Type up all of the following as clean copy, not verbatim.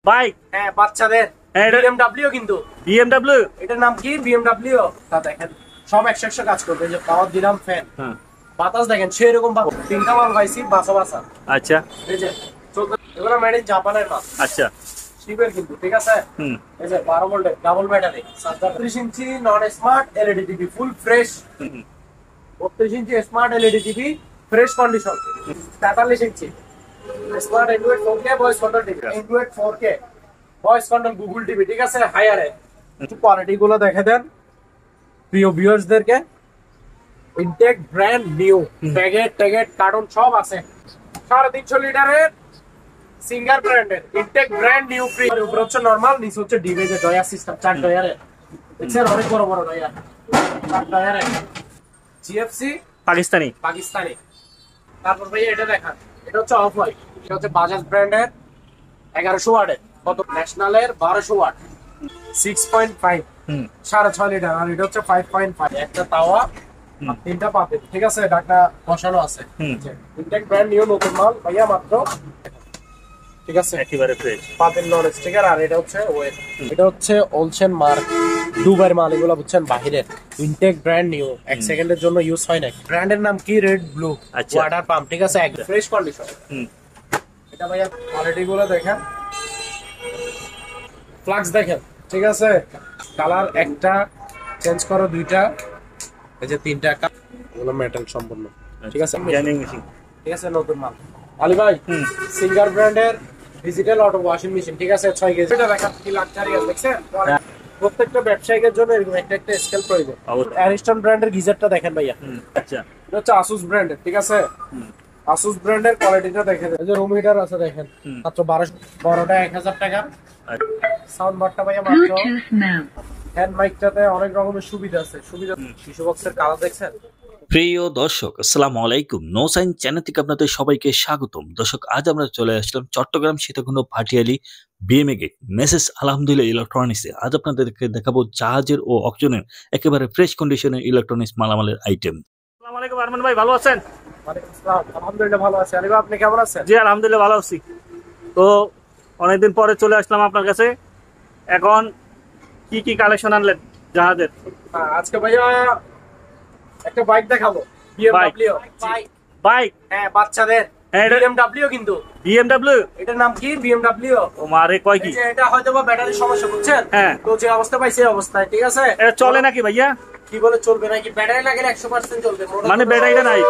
Bike, হ্যাঁ বাচ্চাদের BMW, কিন্তু বিএমডব্লিউ এটার নাম কি বিএমডব্লিউ। তা দেখেন সব 100 কাজ করবে। যে পাওয়ার দিলাম ফ্যান, বাতাস দেখেন সেরকম তিনটা মাল পাইছি বাসা বাসা। আচ্ছা, এই যে এগুলো মেড ইন জাপানের মাল। আচ্ছা, শিবের কিন্তু, ঠিক আছে। এই যে 12 ভোল্টের double battery, 30 inch non smart LED TV, full fresh. 32 inch smart LED TV, fresh condition. 43 inch smart android 4K voice control TV, android 4K voice control Google TV, ঠিক আছে। হায়ারে একটু কোয়ালিটি গুলো দেখে দেন প্রিয় ভিউয়ার্সদেরকে। ইনটেক ব্র্যান্ড নিউ, প্যাকেট ট্যাগেট কার্টুন সব আছে। 350 লিটারের সিঙ্গার ব্র্যান্ডের ইনটেক ব্র্যান্ড নিউ ফ্রি। উপরে হচ্ছে নরমাল, নিচে হচ্ছে ডিভে যে ডয়ার সিস্টেম, 4 ডয়ারে দেখছেন, অনেক বড় বড় ডয়ার, 4 ডয়ারে। জিএফসি পাকিস্তানি। পাকিস্তানি। তারপর ভাই এটা দেখান, এটা হচ্ছে অফ হোয়াইট, এটা হচ্ছে বাজাজ ব্র্যান্ডের 1100 ওয়াটের, কত ন্যাশনালের 1200 ওয়াট, 6.5, 6.5 লিটার। আর এটা হচ্ছে 5.5, একটা তাওয়া আর 3টা পাতিল, ঠিক আছে। ঢাকনা বসানো আছে। ইনটেক ব্র্যান্ড নিউ, নতুন মাল ভাইয়া, মাত্র, ঠিক আছে, একেবারে ফ্রেশ। পাতিল নন স্টিকার। আর এটা হচ্ছে ওয়েট, এটা হচ্ছে ওলসেন মার্ক, দুবাইয়ের মাল, এগুলো বুঝছেন বাহিরের। ইনটেক ব্র্যান্ড নিউ, 1 সেকেন্ডের জন্য ইউজ হয় না। ব্র্যান্ডের নাম কি রেড ব্লু ওয়াটার পাম্প, ঠিক আছে, একদম ফ্রেশ কন্ডিশন। এটা ভাইয়া কোয়ালিটি গুলো দেখেন, ফ্লাক্স দেখেন, ঠিক আছে। কালার একটা চেঞ্জ করো, 2টা, এই যে 3টা, এগুলো মেটাল সম্পূর্ণ, ঠিক আছে। গ্যানিং মেশিন, ঠিক আছে, নতুন মাল। আলী ভাই, সিঙ্গার ব্র্যান্ডের ডিজিটাল অটো ওয়াশিং মেশিন, ঠিক আছে, 6 কেজি। এটা দেখা কি লাক্সারি আছে, দেখছেন। প্রত্যেকটা ব্যবসায়ীদের জন্য এরকম একটা একটা স্কেল প্রয়োজন। অ্যারিস্টন ব্র্যান্ডের গিজারটা দেখেন ভাইয়া। আচ্ছা, এটা হচ্ছে আসুস ব্র্যান্ডের, ঠিক আছে। আসুস ব্র্যান্ডের কোয়ালিটিটা দেখেন। এই যে রুম হিটার আছে দেখেন, মাত্র 1200, বড়টা 1000 টাকা। সাউন্ড বারটা ভাইয়া মাত্র। হ্যান্ড মাইকটাতে অনেক রকমের সুবিধা আছে, সুবিধা। শিশু বক্সের কালার দেখছেন। প্রিয় দর্শক, আসসালামু আলাইকুম। নো সাইন চ্যানেল থেকে আপনাদের সবাইকে স্বাগতম। দর্শক, আজ আমরা চলে আসলাম চট্টগ্রাম সীতাকুণ্ড ভাটিয়ালি বিএমএ গেট মেসেজ আলহামদুলিল্লাহ ইলেকট্রনিক্সে। আজ আপনাদেরকে দেখাবো জাহাজের ও অকশনের একেবারে ফ্রেশ কন্ডিশনের ইলেকট্রনিক্স মালামালের আইটেম। আসসালামু আলাইকুম আরমান ভাই, ভালো আছেন? ওয়ালাইকুম আসসালাম, আলহামদুলিল্লাহ ভালো আছি। আলী ভাই, আপনি কেমন আছেন? জি আলহামদুলিল্লাহ ভালো আছি। তো অনেকদিন পরে চলে আসলাম আপনার কাছে। এখন কি কি কালেকশন আনলেন জাহাজের? আজকে ভাইয়া একটা বাইক দেখাবো, বিএমডব্লিউ বাইক। হ্যাঁ বাচ্চাদের বিএমডব্লিউ, কিন্তু বিএমডব্লিউ এটার নাম কি বিএমডব্লিউ। ও মারে, কয় কি? এটা হয়তো বা ব্যাটারির সমস্যা, বুঝছেন। হ্যাঁ, তো যে অবস্থা পাইছে এই অবস্থায়, ঠিক আছে। এটা চলে নাকি ভাইয়া? কি বলে চলবে নাকি? ব্যাটারি লাগলে 100% চলবে, মানে ব্যাটারিটা নাই?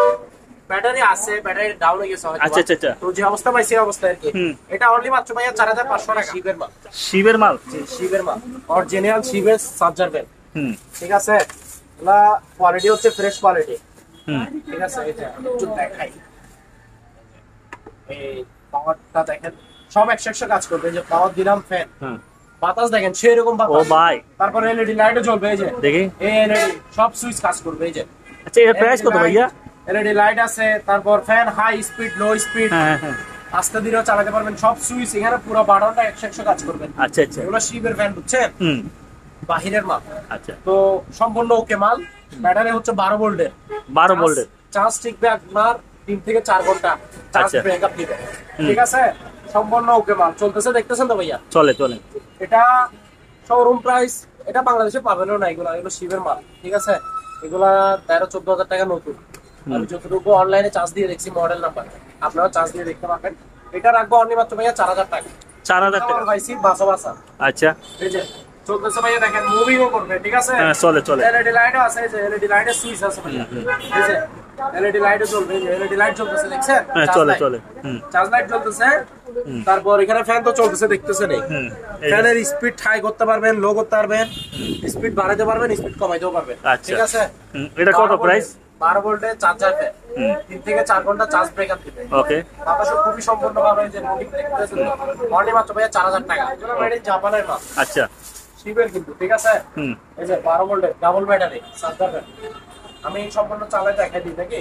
ব্যাটারি আছে, ব্যাটারি ডাউন হয়ে গেছে হয়তো। আচ্ছা আচ্ছা। তো যে অবস্থা পাইছে এই অবস্থায় আর কি। এটা অনলি মাত্র ভাইয়া 4500 টাকা। শিবের মাল, শিবের মাল। জি শিবের মাল, অরিজিনাল শিবের চার্জার ব্যাগ, ঠিক আছে। এগুলা কোয়ালিটি হচ্ছে ফ্রেশ কোয়ালিটি, ঠিক আছে। এটা একটু দেখাই, এই পাওয়ারটা দেখেন, সব 100 কাজ করবে। এই যে পাওয়ার দিলাম ফ্যান, বাতাস দেখেন সেরকম বাতাস। ও ভাই, তারপর এলইডি লাইটও জ্বলবে, এই যে দেখি, এই এলইডি সব সুইচ কাজ করবে, এই যে। আচ্ছা, এর প্রাইস কত ভাইয়া? এলইডি লাইট আছে, তারপর fan high speed, low speed, হ্যাঁ, আস্তে ধীরেও চালাতে পারবেন। সব সুইচ এখানে পুরো বাটনটা 100 কাজ করবে। আচ্ছা আচ্ছা। এগুলো শিবের ফ্যান, বুঝছেন, বাহিরের মাল। আচ্ছা, তো সম্পূর্ণ ওকে মাল। ব্যাটারি হচ্ছে 12 ভোল্টের, 12 ভোল্টের। চার্জ টিকবে আপনার 3 থেকে 4 ঘন্টা, চার্জ ব্রেকআপ দিবে, ঠিক আছে। সম্পূর্ণ ওকে মাল চলতেছে, দেখতেছেন তো ভাইয়া। চলে চলে। এটা শোরুম প্রাইস, এটা বাংলাদেশে পাবেনও না। এগুলো শিবের মাল, ঠিক আছে। এগুলা 13-14 হাজার টাকা নতুন। আমি যতটুকু অনলাইনে চার্জ দিয়ে দেখছি, মডেল নাম্বার, আপনারা চার্জ দিয়ে দেখতে পাবেন। এটা রাখবো অনলি মাত্র ভাইয়া 4000 টাকা। 4000 টাকা পাইছি বাসা বাসা। আচ্ছা, এই যে চলতেছে ভাইয়া, দেখেন মুভিংও করবে, ঠিক আছে। হ্যাঁ, চলে চলে। এলইডি লাইটও আছে, এই যে এলইডি লাইটের সুইচ আছে ভাইয়া, এই যে এলইডি লাইটও জ্বলবে, এই যে এলইডি লাইট জ্বলতেছে, দেখছেন। হ্যাঁ, চলে চলে। চার্জ লাইট জ্বলতেছে। তারপর এখানে ফ্যান তো চলতেছে, দেখতেছেন। এই ফ্যানের স্পিড হাই করতে পারবেন, লো করতে পারবেন, স্পিড বাড়াতে পারবেন, স্পিড কমাইতেও পারবেন, ঠিক আছে। এটা কত প্রাইস? 12 ভোল্টের চার্জার ফ্যান, 3 থেকে 4 ঘন্টা চার্জ ব্রেকআপ দিবে। ওকে, বাতাস খুবই সম্পূর্ণ ভাবে, যে নোটিং দেখতেছেন, অনলি মাত্র ভাইয়া 4000 টাকা। এগুলো মেড ইন জাপানের মাল। আচ্ছা, শিবের কিন্তু, ঠিক আছে। এই যে 12 ভোল্টের ডাবল ব্যাটারি চার্জার ফ্যান, আমি সম্পূর্ণ চালাই দেখাই দিই নাকি।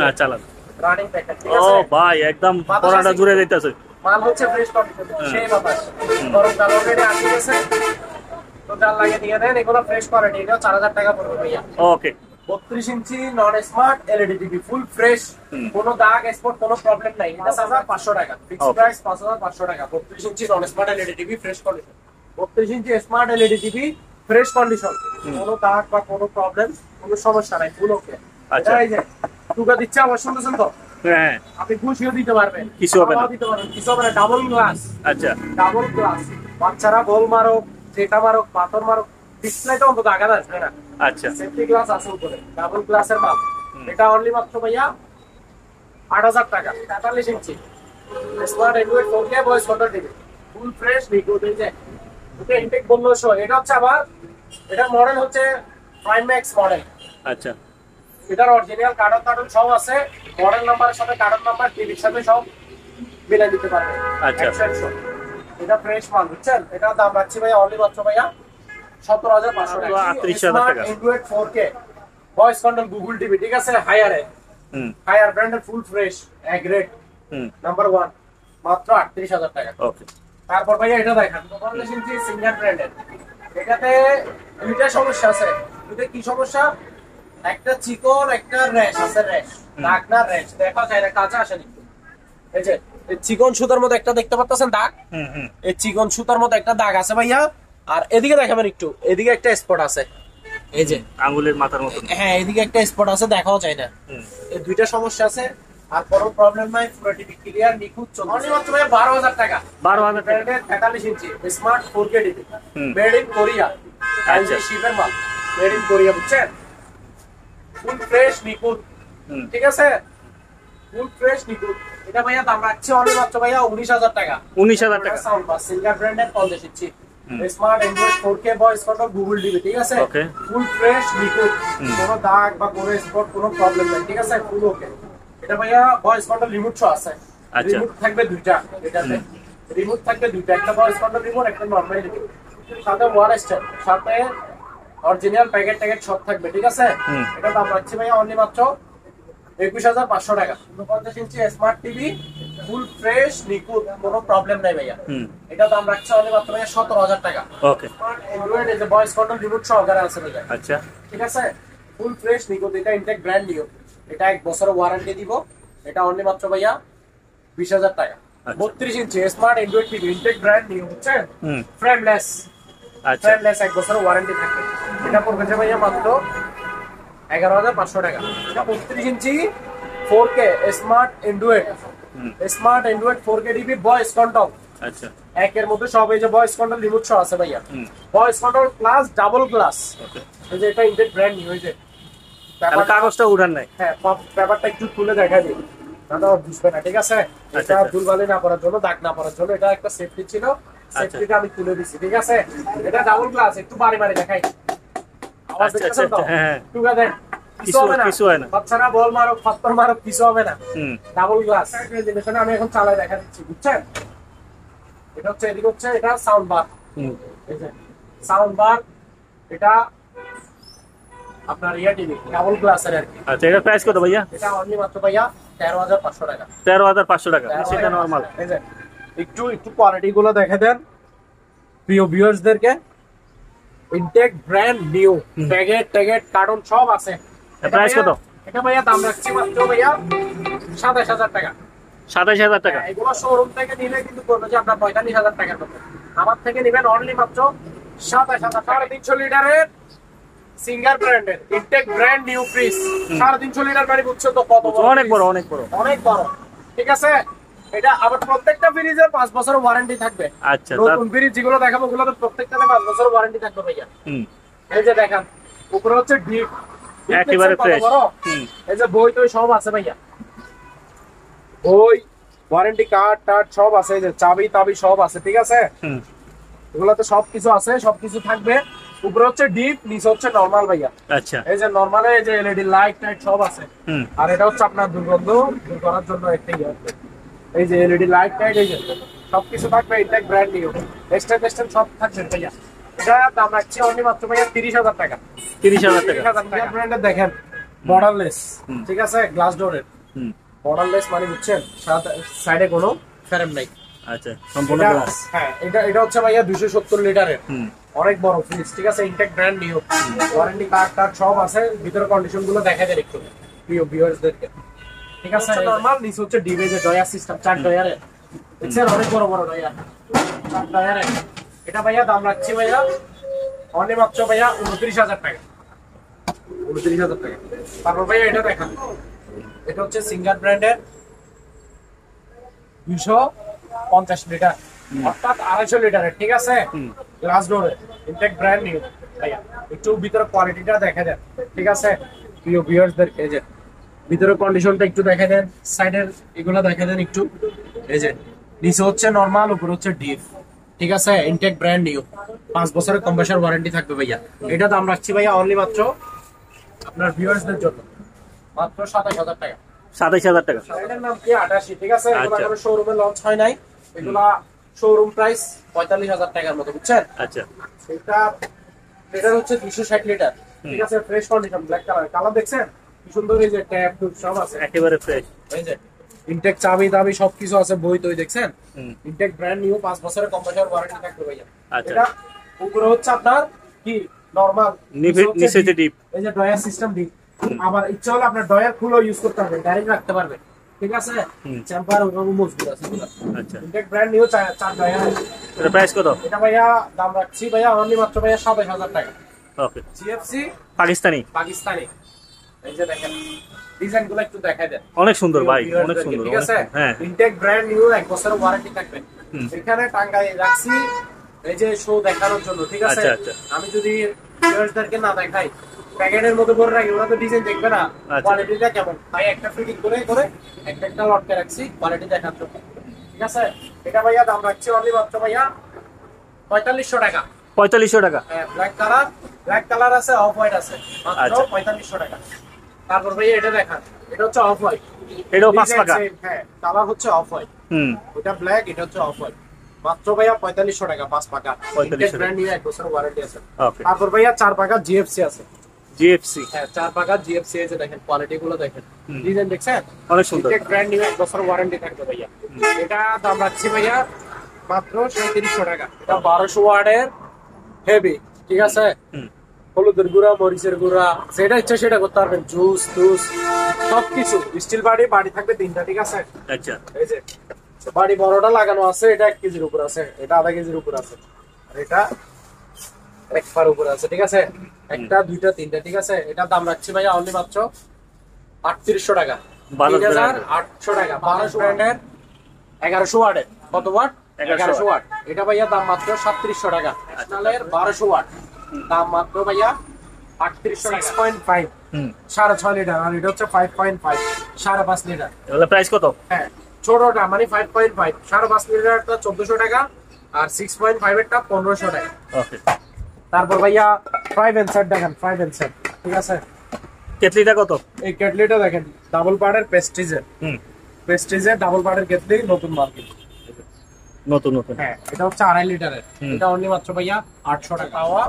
হ্যাঁ চালান। রানিং প্যাকেট, ঠিক ও আছে। ভাই, একদম পরাটা জুড়ে দিতেছে। মাল হচ্ছে ফ্রেশ কন্ডিশন, সেই বাতাস। গরম জাল অলরেডি আসে গেছে, তো জাল লাগিয়ে দিয়ে দেন। এগুলো ফ্রেশ কোয়ালিটি, এটা 4000 টাকা পড়বে ভাইয়া। Okay, 32 inch non smart LED TV full fresh, কোনো দাগ স্পট কোনো প্রবলেম নাই। এটা 5500 টাকা ফিক্সড প্রাইস, 5500 টাকা। 32 inch non smart LED TV fresh condition, 32 inch smart LED TV fresh condition, কোনো দাগ বা কোনো প্রবলেম কোনো সমস্যা নাই, ফুল ওকে। আচ্ছা, এই যে টুকা দিচ্ছে আমার, শুনতেছেন তো? হ্যাঁ, আপনি খুশিও দিতে পারবেন, কিছু হবে না, দিতে পারবেন, কিছু হবে না। ডাবল গ্লাস, আচ্ছা, ডাবল গ্লাস, বাচ্চারা বল মারুক, যেটা মারুক, পাথর মারুক, ডিসপ্লেটা অন্তত আঘাত আসবে না। আচ্ছা, সেফটি গ্লাস আছে উপরে, ডাবল গ্লাসের মাল। এটা অনলি মাত্র ভাইয়া 8000 টাকা, 43 inch smart android 4K voice control TV full fresh নিখুঁত। এই যে এটা ইনটেক বললো শো, এটা হচ্ছে আবার এটা মডেল হচ্ছে প্রাইম ম্যাক্স মডেল। আচ্ছা, এটার অরিজিনাল কার্টন সব আছে, মডেল নাম্বারের সাথে কার্টন নাম্বার টিভির সাথে সব মিলাই দিতে পারবে। আচ্ছা, এটা ফ্রেশ মাল, বুঝছেন? এটা দাম রাখছি ভাইয়া অনলি মাত্র ভাইয়া 17500 টাকা, 38000 টাকা। Android 4K voice control Google TV, ঠিক আছে? হায়ারে, হায়ার ব্র্যান্ডের full fresh A grade number 1 মাত্র 38000 টাকা। ওকে, তারপর ভাইয়া এটা দেখেন 45 ইঞ্চি সিঙ্গার ব্র্যান্ডের। এটাতে দুইটা সমস্যা আছে। দুইটা কি সমস্যা? একটা চিকন, একটা র্যাশ আছে, র্যাশ দাগ না র্যাশ, দেখা যায় না, কাঁচা আসে না। এই যে এই চিকন সুতার মধ্যে একটা দেখতে পাচ্ছেন দাগ, এই চিকন সুতার মধ্যে একটা দাগ আছে ভাইয়া। আর এদিকে দেখাবেন একটু, এদিকে একটা স্পট আছে, এই যে আঙ্গুলের মাথার মতো, হ্যাঁ এদিকে একটা স্পট আছে, দেখাও যায় না। এই দুইটা সমস্যা আছে, আর কোনো প্রবলেম নাই, পুরো টিভি ক্লিয়ার নিখুঁত চলছে। অনলি মাত্র 12000 টাকা, 12000 টাকা, 43 inch smart 4K TV made in Korea, আচ্ছা, শিপের মাল, মেড ইন কোরিয়া, বুঝছেন? ফুল ফ্রেশ নিখুঁত, ঠিক আছে? ফুল ফ্রেশ নিখুঁত। এটা ভাইয়া দাম রাখছে অনলি মাত্র ভাইয়া 19000 টাকা, 19000 টাকা, সাউন্ড বাস সিঙ্গার ব্র্যান্ডের 50 inch smart android 4K voice control Google TV, ঠিক আছে? ওকে, ফুল ফ্রেশ নিখুঁত, কোনো দাগ বা কোনো স্পট কোনো প্রবলেম নাই, ঠিক আছে? ফুল ওকে। এটা ভাইয়া ভয়েস কন্ট্রোল রিমোট শো আছে, আচ্ছা, রিমোট থাকবে দুইটা, এটাতে রিমোট থাকবে দুইটা, একটা ভয়েস কন্ট্রোল রিমোট, একটা নরমাল রিমোট, সাথে ওয়ার স্ট্যান্ড, সাথে অরিজিনাল প্যাকেট ট্যাকেট সব থাকবে, ঠিক আছে? এটা দাম রাখছি ভাইয়া অনলি মাত্র 21500 টাকা। 49 ইঞ্চি স্মার্ট টিভি ফুল ফ্রেশ নিখুঁত, কোনো প্রবলেম নাই ভাইয়া। এটা দাম রাখছে অনলি মাত্র ভাইয়া 17000 টাকা। ওকে, স্মার্ট অ্যান্ড্রয়েড এই যে ভয়েস কন্ট্রোল রিমোট সহকারে আছে ভাইয়া, আচ্ছা, ঠিক আছে? ফুল ফ্রেশ নিখুঁত, এটা ইনটেক ব্র্যান্ড নিউ, এটা 1 বছরের ওয়ারেন্টি দিব। এটা অনলি মাত্র ভাইয়া 20000 টাকা। 32 inch smart android TV intact brand new, বুঝছেন? ফ্রেমলেস, আচ্ছা, ফ্রেমলেস 1 বছরের ওয়ারেন্টি থাকবে। এটা পড়বে যে ভাইয়া মাত্র 11500 টাকা। এটা 32 ইঞ্চি 4K smart Android, smart android 4K TV voice control, আচ্ছা, একের মধ্যে সব এই যে ভয়েস কন্ট্রোল রিমোট সহ আছে ভাইয়া, voice control plus double glass. এই যে এটা ইনটেক ব্র্যান্ড নিউ, এই যে কাগজটা উঠান নাই, হ্যাঁ পেপারটা একটু খুলে দেখা দিই, দাদা বুঝবে না, ঠিক আছে? এটা ধুলবালি না পড়ার জন্য, দাগ না পড়ার জন্য, এটা একটা সেফটি ছিল, সেফটিটা আমি তুলে দিছি, ঠিক আছে? এটা ডাবল গ্লাস, একটু বাড়ি বাড়ি দেখাই, আওয়াজ দেখতেছেন তো? টুকা দেন, কিছু হবে না, কিছু হয় না, বাচ্চারা বল মারুক, পাথর মারুক, কিছু হবে না। ডাবল গ্লাস জিনিসটা আমি এখন চালাই দেখা দিচ্ছি, বুঝছেন? এটা হচ্ছে, এদিকে হচ্ছে এটা সাউন্ড বার, এই যে সাউন্ড বার, এটা আপনার ইয়া টিভি ডাবল গ্লাসের আর কি। আচ্ছা, এটা প্রাইস কত ভাইয়া? এটা অনলি মাত্র ভাইয়া 13500 টাকা, 13500 টাকা, সেটা নরমাল। এই যে একটু একটু কোয়ালিটি গুলো দেখে দেন প্রিয় ভিউয়ার্সদেরকে। ইনটেক ব্র্যান্ড নিউ, প্যাকেট ট্যাকেট কার্টন সব আছে। প্রাইস কত? এটা ভাইয়া দাম রাখছি মাত্র ভাইয়া 27000 টাকা, 27000 টাকা। এগুলো শোরুম থেকে নিলে কিন্তু পড়বে যে আপনার 45000 টাকার মতো, আমার থেকে নেবেন অনলি মাত্র 27000 টাকা। 350 লিটারের সিঙ্গার ব্র্যান্ডের intact brand new fridge, 350 litre গাড়ি, বুঝছো তো কত বড়? অনেক বড়, অনেক বড়, অনেক বড়, ঠিক আছে? এটা আবার প্রত্যেকটা ফ্রিজে 5 বছরের ওয়ারেন্টি থাকবে। আচ্ছা, নতুন ফ্রিজ যেগুলো দেখাবো ওগুলোতে প্রত্যেকটাতে 5 বছরের ওয়ারেন্টি থাকবে ভাইয়া। এই যে দেখেন উপরে হচ্ছে ডিপ, একেবারে ফ্রেশ। এই যে বই তো সব আছে ভাইয়া, বই ওয়ারেন্টি কার্ড টার্ড সব আছে, এই যে চাবি তাবি সব আছে, ঠিক আছে? এগুলোতে সবকিছু আছে, সবকিছু থাকবে। উপরে হচ্ছে ডিপ, নিচে হচ্ছে নরমাল ভাইয়া। আচ্ছা, এই যে নরমালে এই যে এলইডি লাইট টাইট সব আছে। আর এটা হচ্ছে আপনার দুর্গন্ধ দূর করার জন্য একটা ইয়ে আছে, এই যে এলইডি লাইট টাইট, এই যে সবকিছু থাকবে intact brand new, extend extend সব থাকবে ভাইয়া। এটা দাম রাখছি অনলি মাত্র ভাইয়া 30000 টাকা, 30000 টাকা। ব্র্যান্ডের দেখেন বর্ডারলেস, ঠিক আছে? গ্লাস ডোরের বর্ডারলেস মানে বুঝছেন, সাইডে কোনো ফ্রেম নাই, আচ্ছা সম্পূর্ণ এটা- গ্লাস। হ্যাঁ এটা হচ্ছে ভাইয়া 270 লিটারের হুম অনেক বড় ফ্রিজ, ঠিক আছে, intact brand new, warranty card টার্ড সব আছে, ভিতরে কন্ডিশন গুলো দেখা যায় একটু প্রিয় ভিউয়ার্সদেরকে, ঠিক আছে। নরমাল নিচে হচ্ছে ডিভেজে ডয়ার সিস্টেম, 4 ডয়ারে দেখছেন, অনেক বড় বড় ডয়ার, 4 ডয়ারে। এটা ভাইয়া দাম রাখছি ভাইয়া অনলি মাত্র ভাইয়া 29,000 টাকা, 29,000 টাকা। তারপর ভাইয়া এটা দেখান, এটা হচ্ছে সিঙ্গার ব্র্যান্ডের 250 লিটার, অর্থাৎ 250 লিটারের, ঠিক আছে, গ্লাস ডোরে, ইনটেক ব্র্যান্ড নিউ ভাইয়া। একটু ভিতরে কোয়ালিটিটা দেখা দেন, ঠিক আছে প্রিয় ভিউয়ার্সদের। এই যে ভিতরে কন্ডিশনটা একটু দেখা দেন, সাইডের এগুলো দেখা দেন একটু। এই যে নিচে হচ্ছে নরমাল, উপরে হচ্ছে ডিপ, ঠিক আছে, ইনটেক ব্র্যান্ড নিউ, 5 বছরের কম্প্রেসার ওয়ারেন্টি থাকবে ভাইয়া। এটা দাম রাখছি ভাইয়া অনলি মাত্র আপনার ভিউয়ার্সদের জন্য মাত্র 27,000 টাকা। 27,000 টাকা। এটার নাম কি 88, ঠিক আছে, এগুলো আচ্ছা। এখনো শোরুমে লঞ্চ হয় নাই, এগুলা শোরুম প্রাইস 45,000 টাকার মতো, বুঝছেন। আচ্ছা এটা হচ্ছে 260 লিটার, ঠিক আছে, ফ্রেশ কন্ডিশন, ব্ল্যাক কালার দেখছেন কি সুন্দর, এই যে ট্যাপ টুপ সব আছে, একেবারে ফ্রেশ। এই যে ইনটেক চাবি দাবি সবকিছু আছে, বই তই দেখছেন, হুম ইনটেক ব্র্যান্ড নিউ, 5 বছরের কম্প্রেসার ওয়ারেন্টি থাকবে ভাইয়া। আচ্ছা। এটা উপরে হচ্ছে আপনার কি নরমাল, নিচে হচ্ছে ডিপ। এই যে ডয়ার সিস্টেম ডিপ, আবার ইচ্ছা হলে আপনার ডয়ার খুলেও ইউজ করতে পারবেন, ডাইরেক্ট রাখতে পারবেন, ঠিক আছে, চেম্বার ওরকম মজবুত আছে এগুলা। আচ্ছা ইনটেক ব্র্যান্ড নিউ 4 ডয়ার। এটা প্রাইস কত? এটা ভাইয়া দাম রাখছি ভাইয়া অনলি মাত্র ভাইয়া 27,000 টাকা। ওকে জিএফসি পাকিস্তানি। পাকিস্তানি, এই যে দেখেন ডিজাইন গুলো একটু দেখাই দেন, অনেক সুন্দর ভাই, অনেক সুন্দর। ঠিক আছে, হ্যাঁ ইনটেক ব্র্যান্ড নিউ, 1 বছরের ওয়ারেন্টি থাকবে। এখানে টাঙ্গাই রাখছি এই যে শো দেখানোর জন্য, ঠিক আছে। আচ্ছা, আচ্ছা। আমি যদি ভিউয়ার্সদেরকে না দেখাই, প্যাকেটের মধ্যে করে রাখি, ওরা তো ডিজাইন দেখবে না আচ্ছা। কোয়ালিটিটা কেমন, তাই একটা ফিটিং করে করে একটা লটকে রাখছি কোয়ালিটি দেখার জন্য, ঠিক আছে। এটা ভাইয়া দাম রাখছি অনলি মাত্র ভাইয়া 4500 টাকা। 4500 টাকা। হ্যাঁ, ব্ল্যাক কালার আছে, অফ হোয়াইট আছে, মাত্র আচ্ছা। 4500 টাকা। তারপর ভাইয়া এটা দেখান, এটা হচ্ছে অফ হোয়াইট, এটাও 5 টাকা। হ্যাঁ, কালার হচ্ছে অফ হোয়াইট, হুম ওটা ব্ল্যাক, এটা হচ্ছে অফ হোয়াইট, মাত্র ভাইয়া 4500 টাকা, 5 পাকা, 4500 টাকা। ব্র্যান্ড নিউ, 1 বছরের ওয়ারেন্টি আছে। ওকে তারপর ভাইয়া 4 পাকা জিএফসি আছে, জিএফসি হ্যাঁ 4 পাকা জিএফসি আছে, দেখেন কোয়ালিটি গুলো দেখেন, ডিজাইন দেখছেন, অনেক সুন্দর। ব্র্যান্ড নিউ, 1 বছর ওয়ারেন্টি থাকবে ভাইয়া। এটা দাম রাখছি ভাইয়া মাত্র 3700 টাকা। এটা 1200 ওয়াটের হেভি, ঠিক আছে, হুম হলুদের গুঁড়া, মরিচের গুঁড়া, যেটা ইচ্ছা সেটা করতে পারবেন, জুস টুস সবকিছু। স্টিল বাড়ি থাকবে 3টা, ঠিক আছে। আচ্ছা এই যে বাড়ি বড়টা লাগানো আছে, এটা 1 কেজির উপর আছে, এটা আধা কেজির উপর আছে, আর এটা 1 পার উপর আছে, ঠিক আছে, একটা দুইটা তিনটা, ঠিক আছে। এটা দাম রাখছি ভাইয়া অনলি মাত্র 3800 টাকা, 3800 টাকা। 1200 ব্র্যান্ডের 1100 ওয়াটের, কত ওয়াট? 1100 ওয়াট। এটা ভাইয়া দাম মাত্র 3700 টাকা। ন্যাশনালের 1200 ওয়াট, দাম মাত্র ভাইয়া 3800 টাকা। 6.5, হুম 6.5 লিটার, আর এটা হচ্ছে 5.5, 5.5 লিটার। এগুলো প্রাইস কত? হ্যাঁ, ছোটটা মানে 5.5, 5.5 লিটারটা 1400 টাকা, আর 6.5 এরটা 1500 টাকা। ওকে তারপর ভাইয়া 5 এন্ড সেট দেখেন, 5 এন্ড সেট, ঠিক আছে। কেটলিটা কত? এই কেটলিটা দেখেন, ডাবল পার্টের প্রেস্টিজের, হুম ডাবল পার্টের কেটলি, নতুন মার্কেট, নতুন নতুন। হ্যাঁ, এটা হচ্ছে 2.5 লিটারের, এটা অনলি মাত্র ভাইয়া 800 টাকা। হাওয়া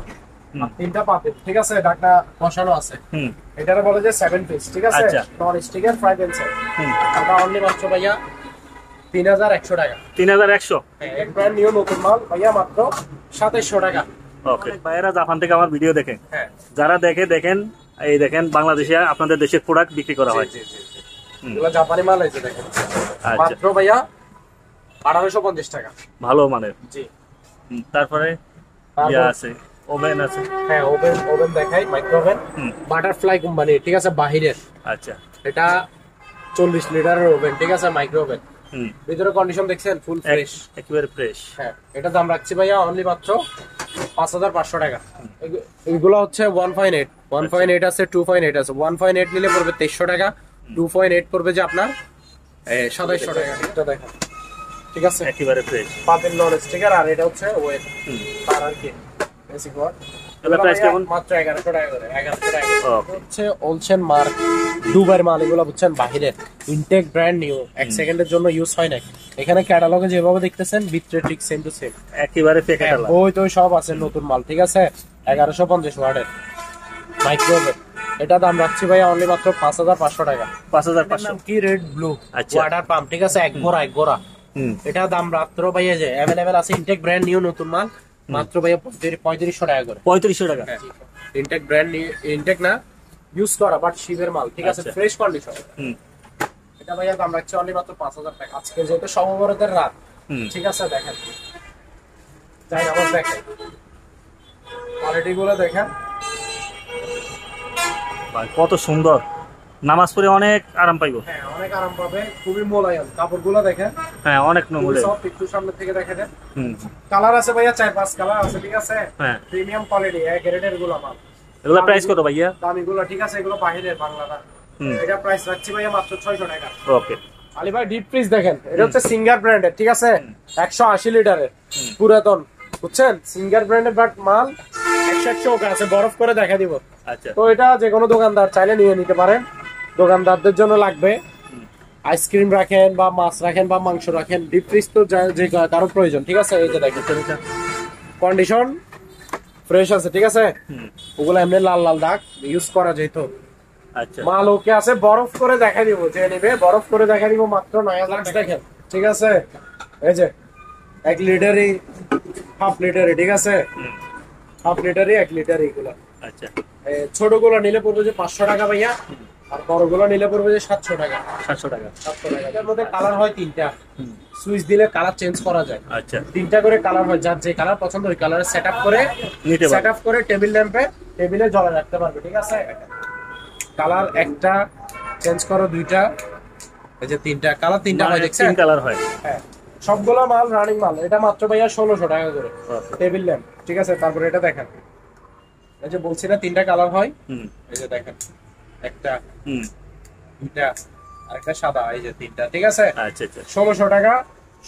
আর 3টা পাতে, ঠিক আছে, ঢাকনা বসানো আছে। হুম এটারে বলে যে 7 পিস, ঠিক আছে, আচ্ছা। নন স্টিকের 5 এন্ড সেট। হুম এটা অনলি মাত্র ভাইয়া 3100 টাকা। 3100। হ্যাঁ, এক ব্র্যান্ড নিউ নতুন মাল ভাইয়া মাত্র 2700 টাকা। ওকে ভাইয়েরা জাপান থেকে আমার ভিডিও দেখেন, হ্যাঁ, যারা দেখেন এই দেখেন বাংলাদেশে আপনাদের দেশের প্রোডাক্ট বিক্রি করা হয়। জি, জি, জি। এগুলো জাপানি মাল আছে দেখেন, আচ্ছা মাত্র ভাইয়া 1850 টাকা। ভালো মানের। জি, তারপরে তারপর- ইয়া আছে, ওভেন আছে। হ্যাঁ, ওভেন দেখাই, মাইক্রো ওভেন, হুম বাটারফ্লাই কোম্পানি, ঠিক আছে, বাহিরের। আচ্ছা এটা 40 লিটারের ওভেন, ঠিক আছে, মাইক্রো ওভেন। হুম ভিতরে কন্ডিশন দেখছেন, ফুল ফ্রেশ। একেবারে ফ্রেশ। হ্যাঁ, এটা দাম রাখছি ভাইয়া অনলি মাত্র 5500 টাকা। এগুলো হচ্ছে 1.8 আছে, 2.8 আছে। 1.8 নিলে পড়বে 2300 টাকা, 2.8 পড়বে যে আপনার 2700 টাকা। এটা দেখেন, ঠিক আছে, একেবারে ফ্রেশ। পাতিল নন স্টিকার, আর এটা হচ্ছে ওয়েট, হুম তার আর কি বেসিক ওয়াট। এগুলো প্রাইস কেমন? মাত্র 1100 টাকা করে, 1100 টাকা। ওকে হচ্ছে ওলসেন মার্ক, দুবাইয়ের মাল, এগুলো বুঝছেন বাহিরের, ইনটেক ব্র্যান্ড নিউ, 1 সেকেন্ডের জন্য ইউজ হয় না। এখানে ক্যাটালগে যেভাবে দেখতেছেন ভিতরে ঠিক সেম টু সেম, একেবারে প্যাকেট আলা। ওই তো সব আছে নতুন মাল, ঠিক আছে। 1150 ওয়াটের মাইক্রোওয়েভ, এটা দাম রাখছি ভাইয়া অনলি মাত্র 5500 টাকা। 5500। নাম কি রেড ব্লু আচ্ছা। ওয়াটার পাম্প, ঠিক আছে, এক গোড়া হুম। এটা দাম মাত্র ভাইয়া যে অ্যাভেলেবেল আছে ইনটেক ব্র্যান্ড নিউ নতুন মাল মাত্র ভাইয়া 3500 টাকা করে। 3500 টাকা। ইনটেক ব্র্যান্ড ইনটেক না ইউজ করা বাট শিবের মাল, ঠিক আছে, আচ্ছা। Fresh condition. হুম এটা ভাইয়া দাম রাখছে অনলি মাত্র 5000 টাকা। আজকে যেহেতু সববরতের রাত, হুম। ঠিক আছে, দেখেন যাই আবার দেখেন কোয়ালিটি গুলো দেখেন ভাই কত সুন্দর, নামাজ পড়ে অনেক আরাম পাইবো। হ্যাঁ অনেক আরাম পাবে, খুবই মোলায়েম কাপড়গুলো দেখেন, হ্যাঁ অনেক নমুলে। সব একটু সামনে থেকে দেখে দেন। হুম কালার আছে ভাইয়া 4-5 কালার আছে, ঠিক আছে, হ্যাঁ। প্রিমিয়াম কোয়ালিটি এক গ্রেডের গুলো মাল। এগুলা প্রাইস কত ভাইয়া? দামি গুলো, ঠিক আছে, এগুলো বাইরের বাংলাদেশ। হুম এটা প্রাইস রাখছি ভাইয়া মাত্র 600 টাকা। ওকে। আলী ভাই ডিপ ফ্রিজ দেখেন, এটা হচ্ছে সিঙ্গার ব্র্যান্ডের, ঠিক আছে, 180 লিটারের পুরাতন, বুঝছেন, সিঙ্গার ব্র্যান্ডের বাট মাল 100 ওকে আছে, বরফ করে দেখা দিব। আচ্ছা তো এটা যে কোনো দোকানদার চাইলে নিয়ে নিতে পারেন, দোকানদারদের জন্য লাগবে। আইসক্রিম রাখেন বা মাছ রাখেন বা মাংস রাখেন, ডিপ ফ্রিজ তো যে কারো প্রয়োজন, ঠিক আছে। এই যে দেখেন কন্ডিশন ফ্রেশ আছে, ঠিক আছে, হুম ওগুলো এমনি লাল লাল দাগ ইউজ করা যেত। আচ্ছা মাল ওকে আছে, বরফ করে দেখা দিব, যে নেবে বরফ করে দেখা দিব মাত্র 9000 দেখেন, ঠিক আছে। এই যে 1 লিটারই, হাফ লিটারই, ঠিক আছে, হাফ লিটারই 1 লিটার এগুলো। আচ্ছা ছোট গুলো নিলে পড়বে যে 500 টাকা ভাইয়া, আর বড় গুলো নিলে পড়বে যে 700 টাকা। 700 টাকা। 700 টাকা। এর মধ্যে কালার হয় 3টা, সুইচ দিলে কালার চেঞ্জ করা যায়। আচ্ছা 3টা করে কালার হয়, যার যে কালার পছন্দ ওই কালারে সেটআপ করে নিতে পারবে। সেটআপ করে টেবিল ল্যাম্পে টেবিলে জ্বালা রাখতে পারবে, ঠিক আছে। কালার একটা চেঞ্জ করো, 2টা, এই যে 3টা কালার, 3টা হয়, দেখছেন? 3 কালার হয়। হ্যাঁ সবগুলো মাল রানিং মাল। এটা মাত্র ভাইয়া 1600 টাকা করে ওকে। টেবিল ল্যাম্প, ঠিক আছে। তারপরে এটা দেখেন, এই যে বলছি না 3টা কালার হয়, হুম এই যে দেখেন একটা, হুম 2টা, আরেকটা সাদা, এই যে 3টা, ঠিক আছে। আচ্ছা আচ্ছা 1600 টাকা,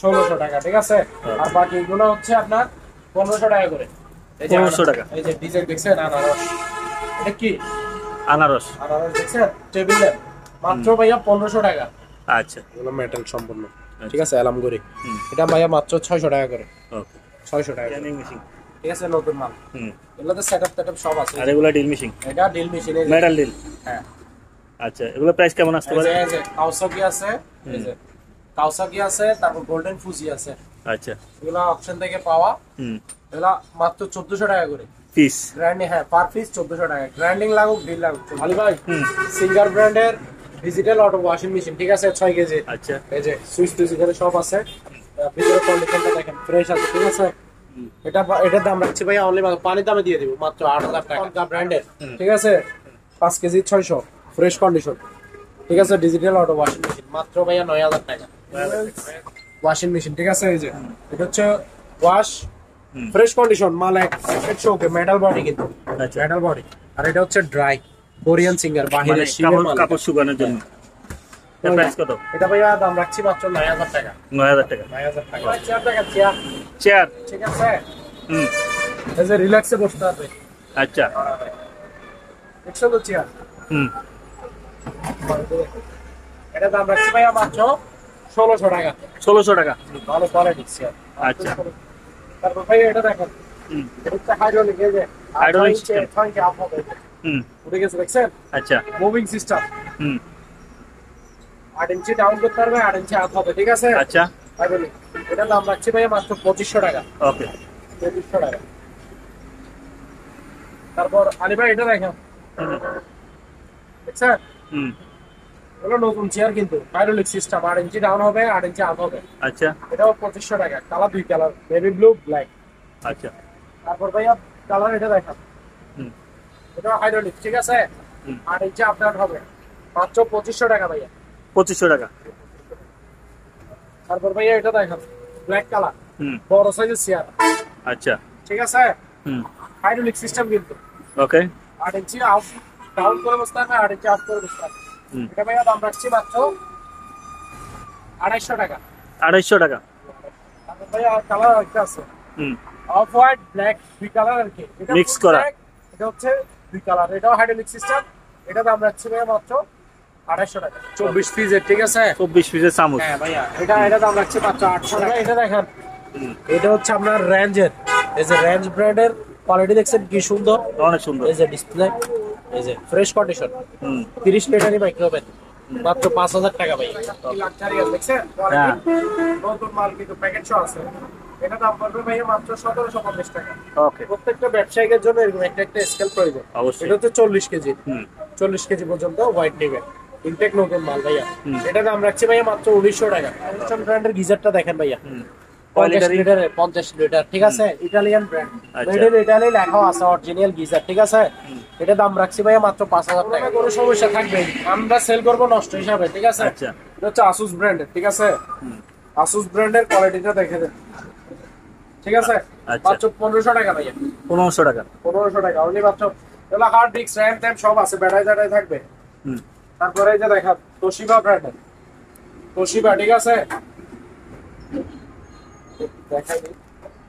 1600 টাকা, ঠিক আছে। আর বাকি এগুলো হচ্ছে আপনার 1500 টাকা করে। এই যে 1500 টাকা। এই যে ডিজাইন দেখছেন, আনারস, এটা কি আনারস। আনারস দেখছেন, টেবিল ল্যাম্প মাত্র ভাইয়া 1500 টাকা। আচ্ছা এগুলো মেটাল সম্পূর্ণ, ঠিক আছে, অ্যালামগরি। হুম এটা ভাইয়া মাত্র 600 টাকা করে, ওকে। 600 টাকা করে, স্ক্যানিং মেশিন। ঠিক আছে, নতুন মাল। হুম এগুলোতে সেটআপ টেটআপ সব আছে। আর এগুলা ড্রিল মেশিন, এটা ড্রিল মেশিন, মেটাল ড্রিল। হ্যাঁ। আচ্ছা এগুলা প্রাইস কেমন আসতে পারে? এই যে কাওসাকি আছে, এই যে কাওসাকি আছে, তারপর গোল্ডেন ফুজি আছে, আচ্ছা এগুলা অপশন থেকে পাওয়া। হুম এগুলা মাত্র 1400 টাকা করে পিস। গ্র্যান্ডিং, হ্যাঁ পার পিস 1400 টাকা। গ্র্যান্ডিং লাগুক ডিল লাগুক। আলী ভাই হুম সিঙ্গার ব্র্যান্ডের ডিজিটাল অটো ওয়াশিং মেশিন, ঠিক আছে, 6 কেজি। আচ্ছা এই যে সুইচ টুইচ এখানে সব আছে, ভিতরে কন্ডিশনটা দেখেন ফ্রেশ আছে, ঠিক আছে। এটার দাম রাখছি ভাই অনলি পানি দামে দিয়ে দিব মাত্র 8000 টাকা ব্র্যান্ডের, ঠিক আছে, 5 কেজি 600 ফ্রেশ কন্ডিশন, ঠিক আছে। ডিজিটাল অটো ওয়াশিং মেশিন মাত্র ভাইয়া 9000 টাকা ওয়াশিং মেশিন, ঠিক আছে। এই যে এটা হচ্ছে ওয়াশ ফ্রেশ কন্ডিশন মাল, এক শোকে মেটাল বডি, কিন্তু আচ্ছা মেটাল বডি। আর এটা হচ্ছে ড্রাই কোরিয়ান সিঙ্গার, মানে বাহিরে কাপড় কাপড় শুকানোর জন্য। এর প্রাইস কত? এটা ভাইয়া দাম রাখছি মাত্র 9000 টাকা। 9000 টাকা। 9000 টাকা। চেয়ার টাকা চেয়ার, চেয়ার। ঠিক আছে, হুম এই যে রিল্যাক্সে বসতে হবে, আচ্ছা দেখছো তো চেয়ার। হুম এটা দাম রাখছি ভাইয়া মাত্র 1600 টাকা। 1600 টাকা। ভালো কোয়ালিটি চেয়ার। আচ্ছা তারপর ভাই এটা দেখেন, হুম এটা হচ্ছে হাইড্রোলিক, এই যে Hydraulic system। 6 আপ হবে, হুম উঠে গেছে, দেখছেন, আচ্ছা মুভিং সিস্টেম। হুম 8 ইঞ্চি ডাউন করতে পারবে, 8 ইঞ্চি আপ হবে, ঠিক আছে। আচ্ছা হাইড্রোলিক, এটা দাম রাখছি ভাইয়া মাত্র 2500 টাকা। ওকে 2500 টাকা। তারপর আলী ভাই এটা দেখেন, দেখছেন, হুম এগুলো নতুন চেয়ার, কিন্তু হাইড্রোলিক সিস্টেম, 8 ইঞ্চি ডাউন হবে, 8 ইঞ্চি আপ হবে। আচ্ছা এটাও 2500 টাকা। Colour 2 colour, baby blue, black. আচ্ছা তারপর ভাইয়া কালার এটা দেখেন, হুম এটা হাইড্রোলিক, ঠিক আছে, 8 ইঞ্চি আপ ডাউন হবে, মাত্র 2500 টাকা ভাইয়া। 2500 টাকা। তারপর ভাইয়া এটা দেখেন, ব্ল্যাক কালার, হুম বড় সাইজের চেয়ার, আচ্ছা ঠিক আছে, হুম হাইড্রোলিক সিস্টেম, কিন্তু ওকে 8 ইঞ্চি আপ ডাউন করে বসতে হবে, 8 ইঞ্চি আপ করে বসতে হবে। হুম এটা ভাইয়া দাম রাখছি মাত্র 250 টাকা। 250 টাকা। তারপর ভাইয়া কালার একটা আছে, হুম অফ হোয়াইট ব্ল্যাক, 2 কালার আর কি, এটা Mix full করা। black, এটা হচ্ছে 2 কালার, এটাও হাইড্রোলিক সিস্টেম। এটা দাম রাখছি ভাইয়া মাত্র 250 টাকা, 24 পিসের, ঠিক আছে। 24 পিসের চামচ। হ্যাঁ ভাইয়া, এটা দাম রাখছি মাত্র 800 টাকা। এটা দেখেন, হুম এটা হচ্ছে আপনার রেঞ্জের, এই যে রেঞ্জ ব্র্যান্ডের কোয়ালিটি দেখছেন কি সুন্দর, অনেক সুন্দর। এই যে ডিসপ্লে, এই যে ফ্রেশ কন্ডিশন, হুম 30 লিটারই মাইক্রোওভেন, মাত্র 5000 টাকা ভাই। লাক্সারিয়াস দেখছেন? হ্যাঁ। নতুন মাল কিন্তু প্যাকেট সহ আছে। এটা দাম পড়বে ভাই মাত্র 1750 টাকা। ওকে, প্রত্যেকটা ব্যবসায়ীদের জন্য এরকম একটা স্কেল প্রয়োজন। অবশ্যই। এটা হচ্ছে 40 কেজি। হুম 40 কেজি পর্যন্ত হোয়াইট নেবেন। ইনটেক নতুন মাল ভাইয়া। হুম। এটা দাম রাখছি ভাইয়া মাত্র 1900 টাকা। অ্যালস্টন ব্র্যান্ডের গিজারটা দেখেন ভাইয়া। হুম 50 কোয়ালিটি। লিটারে 50 লিটার, ঠিক আছে? Italian brand. আচ্ছা। মেড ইন ইটালি লেখা আছে, অরিজিনাল গিজার, ঠিক আছে? এটা দাম রাখছি ভাইয়া মাত্র 5000 টাকা। কোনো সমস্যা থাকবে, আমরা সেল করব নষ্ট হিসাবে, ঠিক আছে? আচ্ছা। এটা হচ্ছে আসুস ব্র্যান্ডের, ঠিক আছে? হুম আসুস ব্র্যান্ডের কোয়ালিটিটা দেখে দেন, ঠিক আছে? আচ্ছা। মাত্র 1500 টাকা ভাইয়া। 1500 টাকা। 1500 টাকা অনলি মাত্র। এগুলো হার্ড ডিস্ক, র‍্যাম ট্যাম সব আছে, ব্যাটারি ট্যাটারি থাকবে। হুম তারপরে এই যে দেখা তোশিবা ব্র্যান্ডের, তোশিবা, ঠিক আছে? দেখাই দিই,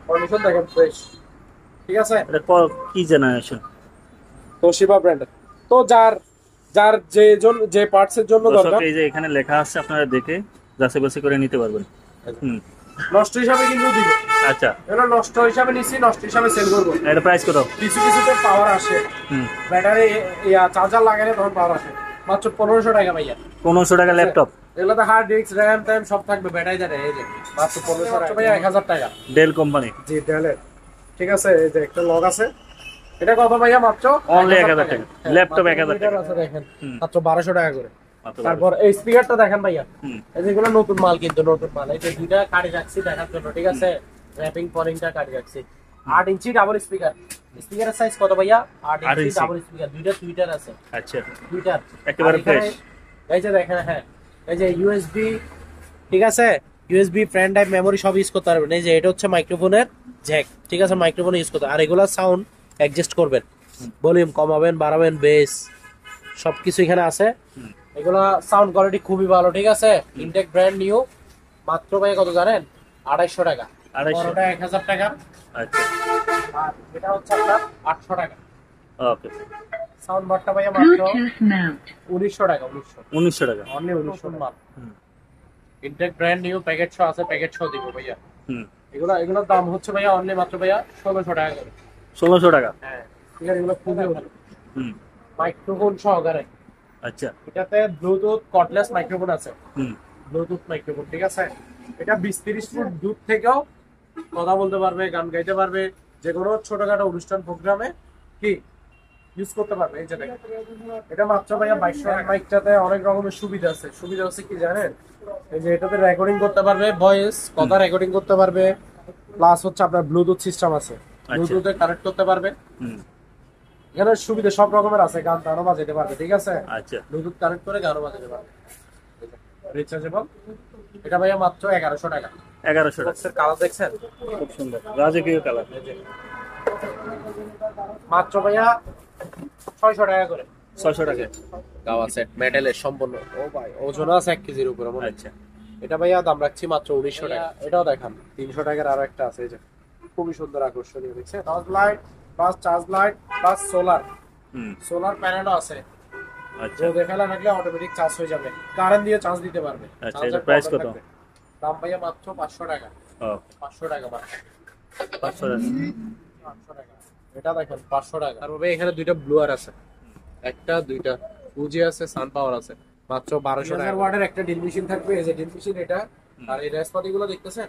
কন্ডিশন দেখেন ফ্রেশ, ঠিক আছে? এটা কি জেনারেশন? তোশিবা ব্র্যান্ডের। তো যার যে পার্টস এর জন্য দর্শক দরকার, এই যে এখানে লেখা আছে, আপনারা দেখে যাচাই বাছাই করে নিতে পারবেন। হুম নষ্ট হিসাবে কিন্তু দিব। আচ্ছা, এগুলো নষ্ট হিসাবে নিছি, নষ্ট হিসাবে সেল করবো। এটা প্রাইস কত? কিছু কিছুতে পাওয়ার আসে, হুম ব্যাটারি চার্জার লাগালে তখন পাওয়ার আসে। মাত্র 1500 টাকা ভাইয়া। 1500 টাকা ল্যাপটপ। এগুলোতে হার্ড ডিস্ক, র‍্যাম ট্যাম সব থাকবে, ব্যাটারি জানে। এই যে মাত্র 1500 টাকা ভাইয়া, 1000 টাকা। Del company. জি ডেলের, ঠিক আছে? এই যে একটা লগ আছে, এটা কত ভাইয়া? মাত্র Only 1000 টাকা। ল্যাপটপ 1000 টাকা। আছে দেখেন, হুম। মাত্র 1200 টাকা করে। মাত্র তারপর এই স্পিকারটা দেখেন ভাইয়া, হুম এই যেগুলো নতুন মাল, কিন্তু নতুন মাল। এই যে দুইটা কাটি রাখছি দেখার জন্য, ঠিক আছে? র্যাপিং পলিংটা কাটি রাখছি। 8 ইঞ্চি ডাবল স্পিকার। স্পিকারের সাইজ কত ভাইয়া? 8 8 ইঞ্চি ইঞ্চি। ডাবল স্পিকার, দুইটা টুইটার আছে, আচ্ছা, টুইটার একেবারে ফ্রেশ। এই যে দেখেন, হ্যাঁ, এই যে ইউএসবি, ঠিক আছে? ইউএসবি ফ্রেন্ড টাইপ মেমরি সব ইউজ করতে পারবেন। এই যে এটা হচ্ছে মাইক্রোফোনের জ্যাক, ঠিক আছে? মাইক্রোফোন ইউজ করতে, আর এগুলা সাউন্ড অ্যাডজাস্ট করবেন, ভলিউম কমাবেন বাড়াবেন, বেস সবকিছু এখানে আছে। হুম। এগুলা সাউন্ড কোয়ালিটি খুবই ভালো, ঠিক আছে? Intact brand new. মাত্র ভাই কত জানেন? 2800 টাকা। 2800 বড়টা 1000 টাকা, আচ্ছা, আর এটা হচ্ছে আপনার 800 টাকা। ওকে। সাউন্ড বারটা ভাইয়া মাত্র 1900 টাকা। 1900 টাকা। অনলি 1900 মাল। হুম intact brand new, packet show আছে, প্যাকেট শো দিব ভাইয়া। হুম এগুলোর দাম হচ্ছে ভাইয়া অনলি মাত্র ভাইয়া 1600 টাকা করে। 1600 টাকা। হ্যাঁ, ঠিক আছে? এগুলো খুবই ভালো, হুম মাইক্রোফোন সহকারে। আচ্ছা। এটাতে ব্লুটুথ কর্ডলেস মাইক্রোফোন আছে, হুম ব্লুটুথ মাইক্রোফোন, ঠিক আছে? এটা 20-30 ফুট দূর থেকেও কথা বলতে পারবে, গান গাইতে পারবে, যে কোনো ছোটখাটো অনুষ্ঠান প্রোগ্রামে কি ইউজ করতে পারবে। এই যে দেখেন, এটা মাত্র ভাইয়া 2200 টাকা। মাইকটাতে অনেক রকমের সুবিধা আছে। সুবিধা হচ্ছে কি জানেন? এই যে এটাতে রেকর্ডিং করতে পারবে, ভয়েস কথা রেকর্ডিং করতে পারবে, প্লাস হচ্ছে আপনার ব্লুটুথ সিস্টেম আছে, ব্লুটুথে কানেক্ট করতে পারবে। হুম এখানে সুবিধা সব রকমের আছে, গান টানও বাজাতে পারবে, ঠিক আছে? আচ্ছা, ব্লুটুথ কানেক্ট করে গানও বাজাতে পারবে, রিচার্জেবল। এটা ভাইয়া মাত্র 1100 টাকা। 1100 টাকা। বক্সের কালার দেখছেন, খুব সুন্দর রাজকীয় কালার। মাত্র ভাইয়া 600 টাকা করে। 600 টাকা। গাওয়া সেট মেটালের সম্পূর্ণ। ও ভাই, ওজন আছে 1 কেজির উপরে মনে হয়। আচ্ছা, এটা ভাইয়া দাম রাখছি মাত্র 1900 টাকা। এটাও দেখান, 300 টাকার আরো একটা আছে, এই যে খুবই সুন্দর আকর্ষণীয়, দেখছেন? Torch light plus charge light plus solar, হুম সোলার প্যানেলও আছে। আচ্ছা রোদে ফেলা রাখলে অটোমেটিক চার্জ হয়ে যাবে, কারেন্ট দিয়ে চার্জ দিতে পারবে। আচ্ছা, চার্জের এটার প্রাইস প্রবলেম কত? থাকবে। দাম ভাইয়া মাত্র 500 টাকা। ও 500 টাকা মাত্র। 500 টাকা। 500 টাকা। এটা দেখেন 500 টাকা। আর ভাই এখানে দুইটা ব্লুয়ার আছে, একটা দুইটা ফুজি আছে, সান পাওয়ার আছে, মাত্র 1200 টাকা। ওয়াটের একটা ড্রিল মেশিন থাকবে, এই যে ড্রিল মেশিন এটা। আর এই রেসপাতিগুলো দেখতেছেন,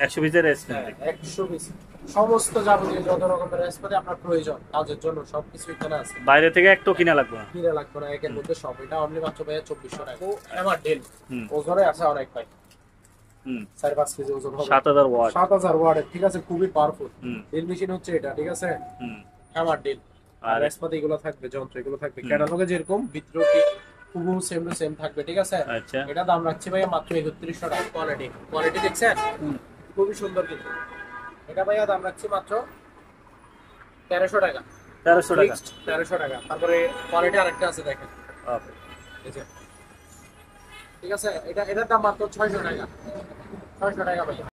120 এর এসপি। 120 সমস্ত যাবতীয় যত রকমের রেসপাতি আপনার প্রয়োজন কাজের জন্য সবকিছু এখানে আছে। বাইরে থেকে একটু কিনা লাগবে না। কিনে লাগবে না, একের মধ্যে সব। এটা অনলি মাত্র ভাইয়া 2400 টাকা। ও আমার ডেল হুম ওজনে আছে অনেক ভাই, হুম 4-5 কেজি ওজন হবে। 7000 ওয়াট। 7000 ওয়াটের, ঠিক আছে? খুবই পাওয়ারফুল হুম ড্রিল মেশিন হচ্ছে এটা, ঠিক আছে? হুম আমার ডেল। আর আর রেসপাতি এগুলো থাকবে, যন্ত্র এগুলো থাকবে ক্যাটালগে যেরকম, ভিতরটি খুব সেম টু সেম থাকবে, ঠিক আছে? আচ্ছা, এটা দাম রাখছি ভাইয়া মাত্র 3100 টাকা। কোয়ালিটি দেখছেন, খুবই সুন্দর কিন্তু। এটা ভাইয়া দাম রাখছি মাত্র 1300 টাকা। 1300 টাকা। 1300 টাকা। তারপরে কোয়ালিটি আরেকটা আছে দেখেন, ওকে, এই যে, ঠিক আছে? এটার দাম মাত্র 600 টাকা। 600 টাকা ভাইয়া।